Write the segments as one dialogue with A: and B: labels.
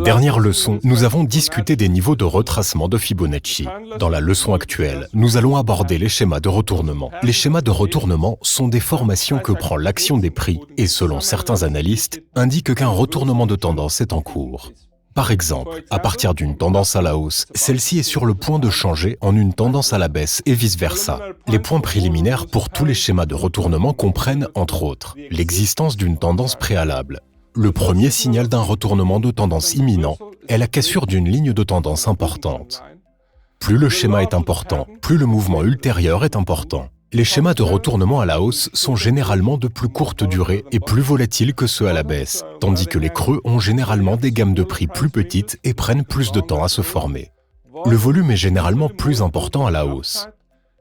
A: dernière leçon, nous avons discuté des niveaux de retracement de Fibonacci. Dans la leçon actuelle, nous allons aborder les schémas de retournement. Les schémas de retournement sont des formations que prend l'action des prix et, selon certains analystes, indiquent qu'un retournement de tendance est en cours. Par exemple, à partir d'une tendance à la hausse, celle-ci est sur le point de changer en une tendance à la baisse et vice-versa. Les points préliminaires pour tous les schémas de retournement comprennent, entre autres, l'existence d'une tendance préalable. Le premier signal d'un retournement de tendance imminent est la cassure d'une ligne de tendance importante. Plus le schéma est important, plus le mouvement ultérieur est important. Les schémas de retournement à la hausse sont généralement de plus courte durée et plus volatiles que ceux à la baisse, tandis que les creux ont généralement des gammes de prix plus petites et prennent plus de temps à se former. Le volume est généralement plus important à la hausse.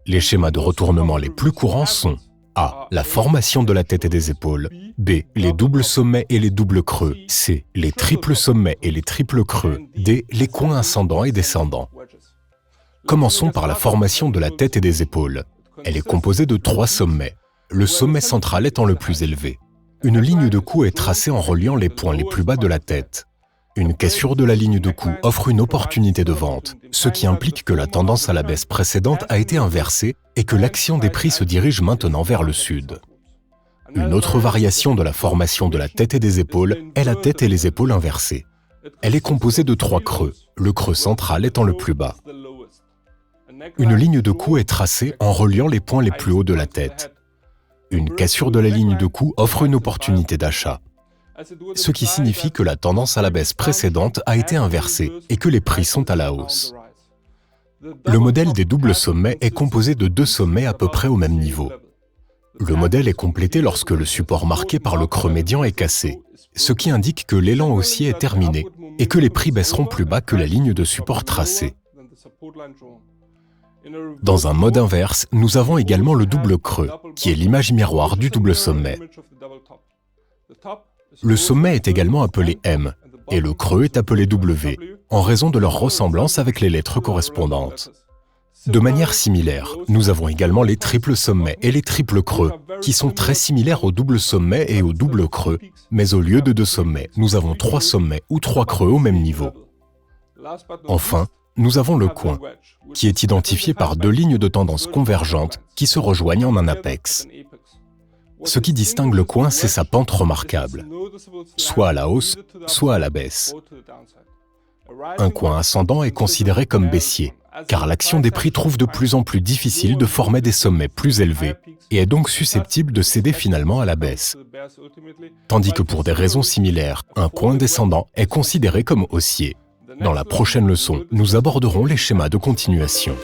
A: Les schémas de retournement les plus courants sont A. La formation de la tête et des épaules. B. Les doubles sommets et les doubles creux. C. Les triples sommets et les triples creux. D. Les coins ascendants et descendants. Commençons par la formation de la tête et des épaules. Elle est composée de 3 sommets, le sommet central étant le plus élevé. Une ligne de cou est tracée en reliant les points les plus bas de la tête. Une cassure de la ligne de cou offre une opportunité de vente, ce qui implique que la tendance à la baisse précédente a été inversée et que l'action des prix se dirige maintenant vers le sud. Une autre variation de la formation de la tête et des épaules est la tête et les épaules inversées. Elle est composée de 3 creux, le creux central étant le plus bas. Une ligne de cou est tracée en reliant les points les plus hauts de la tête. Une cassure de la ligne de cou offre une opportunité d'achat, ce qui signifie que la tendance à la baisse précédente a été inversée et que les prix sont à la hausse. Le modèle des doubles sommets est composé de 2 sommets à peu près au même niveau. Le modèle est complété lorsque le support marqué par le creux médian est cassé, ce qui indique que l'élan haussier est terminé et que les prix baisseront plus bas que la ligne de support tracée. Dans un mode inverse, nous avons également le double creux, qui est l'image miroir du double sommet. Le sommet est également appelé M, et le creux est appelé W, en raison de leur ressemblance avec les lettres correspondantes. De manière similaire, nous avons également les triples sommets et les triples creux, qui sont très similaires au double sommet et au double creux, mais au lieu de 2 sommets, nous avons 3 sommets ou 3 creux au même niveau. Enfin, nous avons le coin, qui est identifié par 2 lignes de tendance convergentes qui se rejoignent en un apex. Ce qui distingue le coin, c'est sa pente remarquable, soit à la hausse, soit à la baisse. Un coin ascendant est considéré comme baissier, car l'action des prix trouve de plus en plus difficile de former des sommets plus élevés et est donc susceptible de céder finalement à la baisse. Tandis que pour des raisons similaires, un coin descendant est considéré comme haussier. Dans la prochaine leçon, nous aborderons les schémas de continuation.